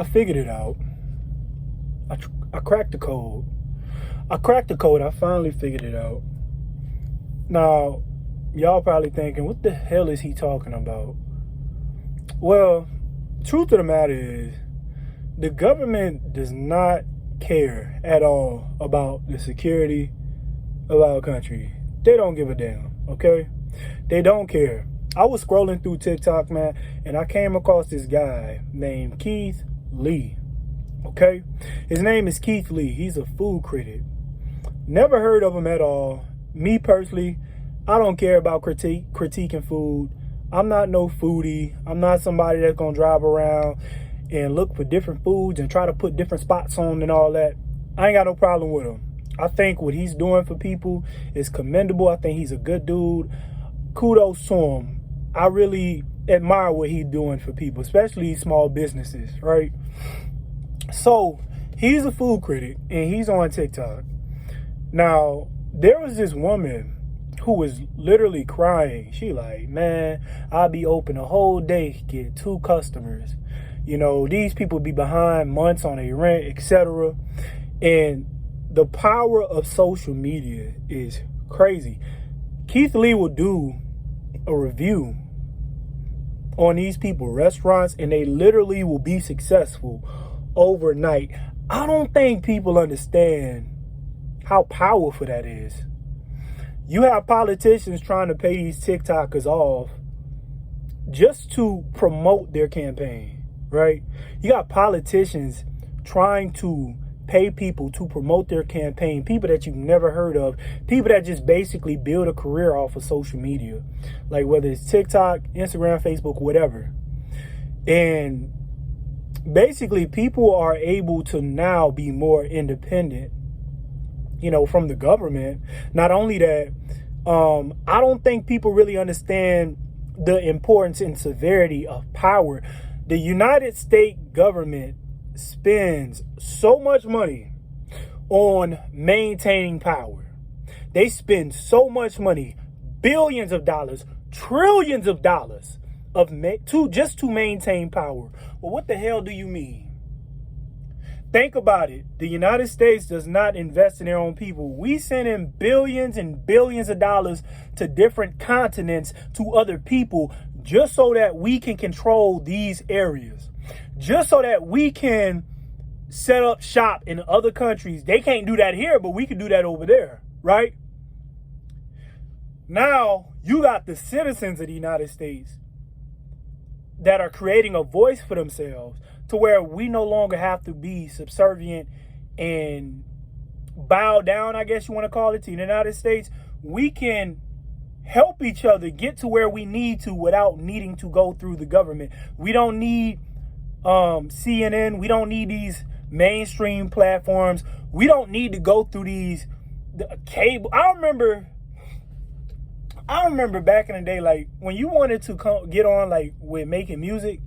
I figured it out. I cracked the code. I cracked the code. I finally figured it out. Now, y'all probably thinking, what the hell is he talking about? Well, truth of the matter is, the government does not care at all about the security of our country. They don't give a damn, okay? They don't care. I was scrolling through TikTok, man, and I came across this guy named Keith Lee, okay? His name is Keith Lee. He's a food critic. Never heard of him at all. Me personally, I don't care about critiquing food. I'm not no foodie. I'm not somebody that's going to drive around and look for different foods and try to put different spots on and all that. I ain't got no problem with him. I think what he's doing for people is commendable. I think he's a good dude. Kudos to him. I really admire what he's doing for people, especially small businesses, right? So he's a food critic and he's on TikTok. Now, there was this woman who was literally crying. She like, man, I'll be open a whole day, get 2 customers. You know, these people be behind months on their rent, etc. And the power of social media is crazy. Keith Lee will do a review on these people, restaurants, and they literally will be successful overnight. I don't think people understand how powerful that is. You have politicians trying to pay these TikTokers off just to promote their campaign, right? You got politicians trying to pay people to promote their campaign, people that you've never heard of, people that just basically build a career off of social media, like whether it's TikTok, Instagram, Facebook, whatever. And basically people are able to now be more independent, you know, from the government. Not only that, I don't think people really understand the importance and severity of power. The United States government spends so much money on maintaining power. They spend so much money, billions of dollars, trillions of dollars just to maintain power. Well, what the hell do you mean? Think about it. The United States does not invest in their own people. We send in billions and billions of dollars to different continents, to other people, just so that we can control these areas. Just so that we can set up shop in other countries. They can't do that here, but we can do that over there, right? Now, you got the citizens of the United States that are creating a voice for themselves, to where we no longer have to be subservient and bow down, I guess you want to call it, to the United States. We can help each other get to where we need to without needing to go through the government. We don't need CNN. We don't need these mainstream platforms. We don't need to go through these cable. I remember back in the day, like when you wanted to get on like with making music,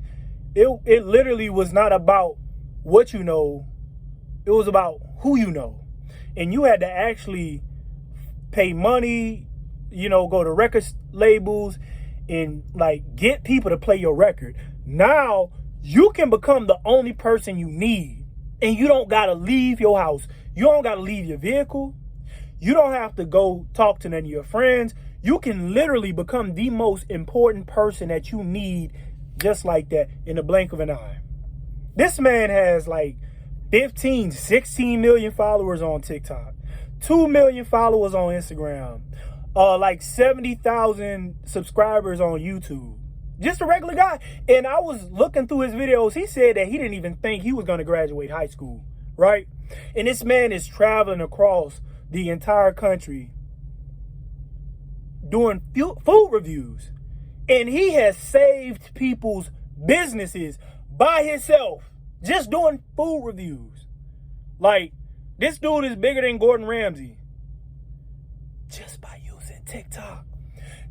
it literally was not about what you know. It was about who you know. And you had to actually pay money, you know, go to record labels and like get people to play your record. Now you can become the only person you need, and you don't got to leave your house. You don't got to leave your vehicle. You don't have to go talk to none of your friends. You can literally become the most important person that you need just like that in the blink of an eye. This man has like 15, 16 million followers on TikTok, 2 million followers on Instagram, like 70,000 subscribers on YouTube. Just a regular guy. And I was looking through his videos. He said that he didn't even think he was going to graduate high school, right? And this man is traveling across the entire country doing food reviews. And he has saved people's businesses by himself, just doing food reviews. Like, this dude is bigger than Gordon Ramsay. Just by using TikTok.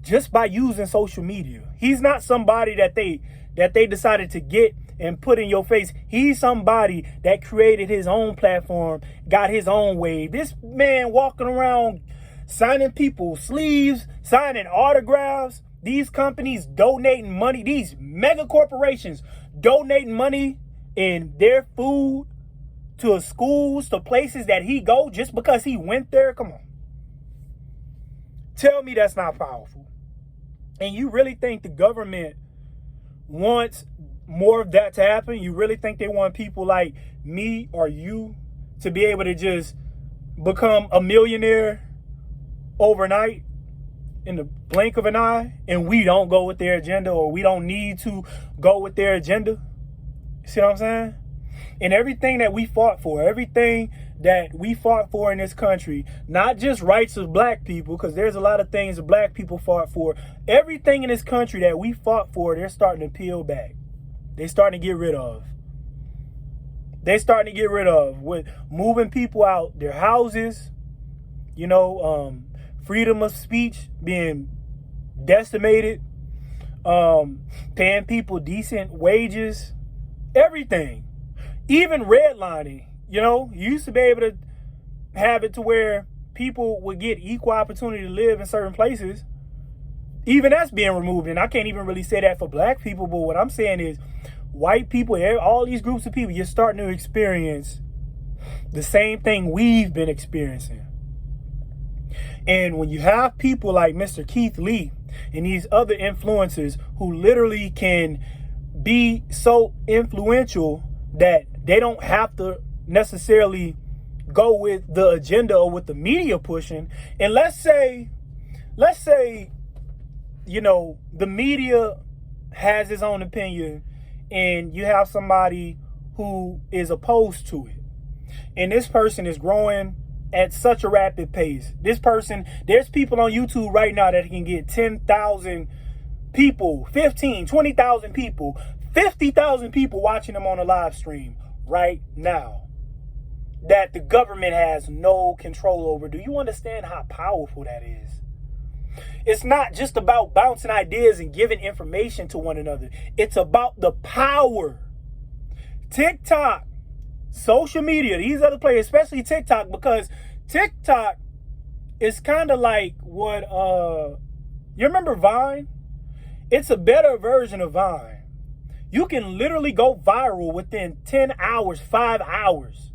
Just by using social media. He's not somebody that they decided to get and put in your face. He's somebody that created his own platform, got his own wave. This man walking around signing people's sleeves, signing autographs. These companies donating money, these mega corporations donating money and their food to schools, to places that he go just because he went there? Come on. Tell me that's not powerful. And you really think the government wants more of that to happen? You really think they want people like me or you to be able to just become a millionaire overnight in the blink of an eye, and we don't go with their agenda, or we don't need to go with their agenda? See what I'm saying? And everything that we fought for, in this country, not just rights of black people, because there's a lot of things that black people fought for. Everything in this country that we fought for, they're starting to peel back. They're starting to get rid of. With moving people out their houses, freedom of speech being decimated, paying people decent wages, everything. Even redlining, you used to be able to have it to where people would get equal opportunity to live in certain places. Even that's being removed. And I can't even really say that for black people, but what I'm saying is white people, all these groups of people, you're starting to experience the same thing we've been experiencing. And when you have people like Mr. Keith Lee and these other influencers who literally can be so influential that they don't have to necessarily go with the agenda or with the media pushing. And let's say, the media has its own opinion and you have somebody who is opposed to it. And this person is growing at such a rapid pace. There's people on YouTube right now that can get 10,000 people, 15, 20,000 people, 50,000 people watching them on a live stream right now that the government has no control over. Do you understand how powerful that is? It's not just about bouncing ideas and giving information to one another. It's about the power. TikTok, social media, these other players, especially TikTok, because TikTok is kind of like what, you remember Vine? It's a better version of Vine. You can literally go viral within 10 hours, 5 hours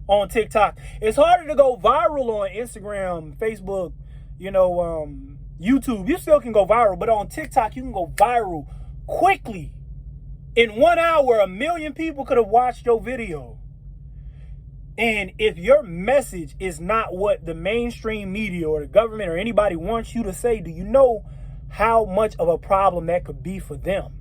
on TikTok. It's harder to go viral on Instagram, Facebook, YouTube. You still can go viral, but on TikTok, you can go viral quickly. In 1 hour, 1 million people could have watched your video. And if your message is not what the mainstream media or the government or anybody wants you to say, do you know how much of a problem that could be for them?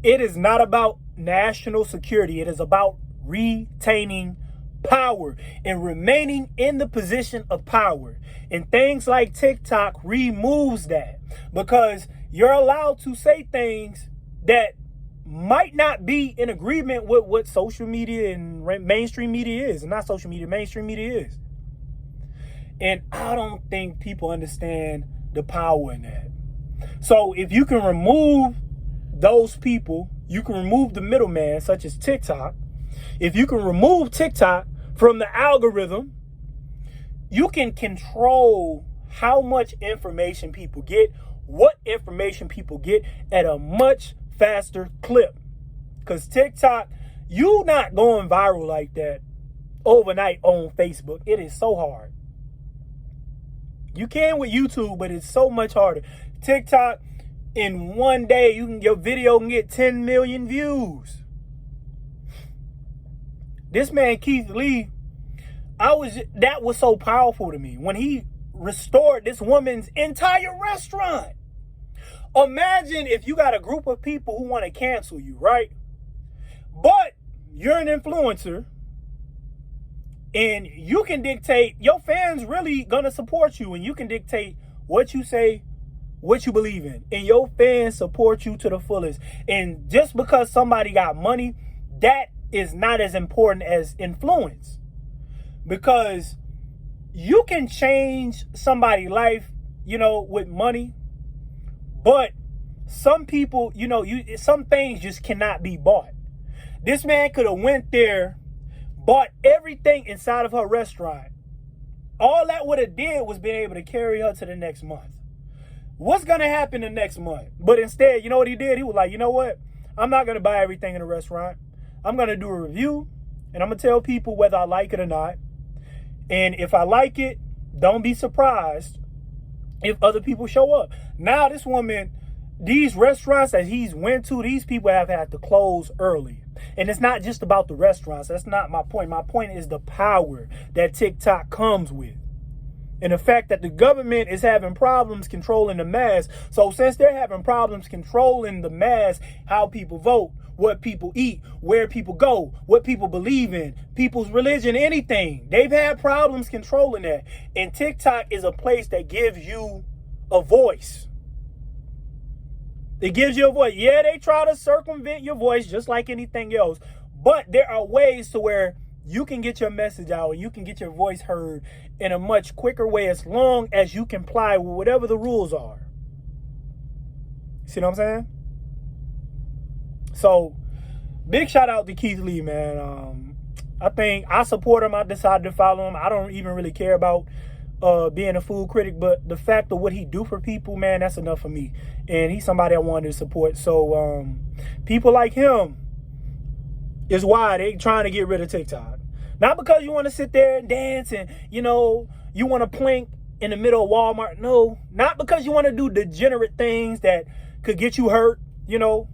It is not about national security. It is about retaining power and remaining in the position of power. And things like TikTok removes that, because you're allowed to say things that might not be in agreement with what social media and mainstream media is. And not social media, mainstream media is. And I don't think people understand the power in that. So if you can remove those people, you can remove the middleman, such as TikTok. If you can remove TikTok from the algorithm, you can control how much information people get, what information people get at a much faster clip. Because TikTok, you not going viral like that overnight on Facebook. It is so hard. You can with YouTube, but it's so much harder. TikTok, in one day, your video can get 10 million views. This man, Keith Lee, that was so powerful to me when he restored this woman's entire restaurant. Imagine if you got a group of people who want to cancel you, right? But you're an influencer and you can dictate, your fans really gonna support you, and you can dictate what you say, what you believe in, and your fans support you to the fullest. And just because somebody got money, that is not as important as influence, because you can change somebody's life, with money, but some people, some things just cannot be bought. This man could have went there, bought everything inside of her restaurant. All that would have did was been able to carry her to the next month. What's going to happen the next month? But instead, you know what he did? He was like, you know what? I'm not going to buy everything in a restaurant. I'm going to do a review, and I'm going to tell people whether I like it or not. And if I like it, don't be surprised if other people show up. Now, this woman, these restaurants that he's went to, these people have had to close early. And it's not just about the restaurants. That's not my point. My point is the power that TikTok comes with. And the fact that the government is having problems controlling the mass. So since they're having problems controlling the mass, how people vote, what people eat, where people go, what people believe in, people's religion, anything. They've had problems controlling that. And TikTok is a place that gives you a voice. It gives you a voice. Yeah, they try to circumvent your voice just like anything else. But there are ways to where you can get your message out and you can get your voice heard in a much quicker way as long as you comply with whatever the rules are. See what I'm saying? So, big shout out to Keith Lee, man. I think I support him. I decided to follow him. I don't even really care about being a food critic, but the fact of what he do for people, man, that's enough for me. And he's somebody I wanted to support. So people like him is why they trying to get rid of TikTok. Not because you want to sit there and dance and, you know, you want to plank in the middle of Walmart. No, not because you want to do degenerate things that could get you hurt, you know,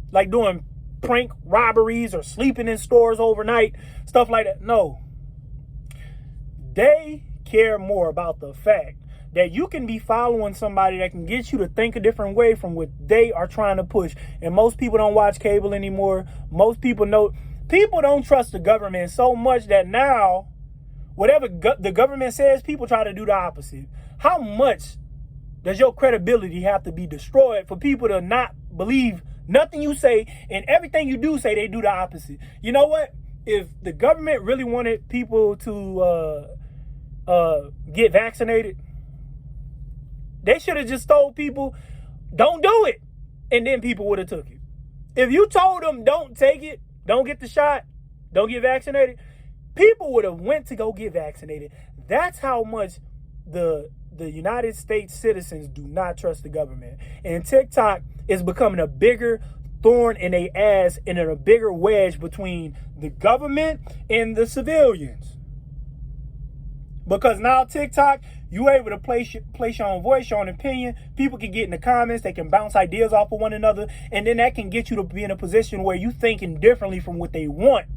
like doing prank robberies or sleeping in stores overnight, stuff like that. No. They care more about the fact that you can be following somebody that can get you to think a different way from what they are trying to push. And most people don't watch cable anymore. Most people people don't trust the government so much that now whatever the government says, people try to do the opposite. How much does your credibility have to be destroyed for people to not believe nothing you say, and everything you do say, they do the opposite? You know what? If the government really wanted people to get vaccinated, they should have just told people, don't do it. And then people would have took it. If you told them, don't take it, don't get the shot, don't get vaccinated, people would have went to go get vaccinated. That's how much the United States citizens do not trust the government. And TikTok is becoming a bigger thorn in their ass and a bigger wedge between the government and the civilians. Because now TikTok, you're able to place your own voice, your own opinion. People can get in the comments. They can bounce ideas off of one another. And then that can get you to be in a position where you're thinking differently from what they want.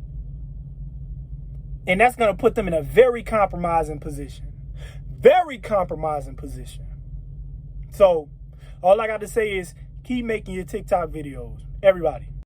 And that's going to put them in a very compromising position. Very compromising position. So all I got to say is keep making your TikTok videos. Everybody.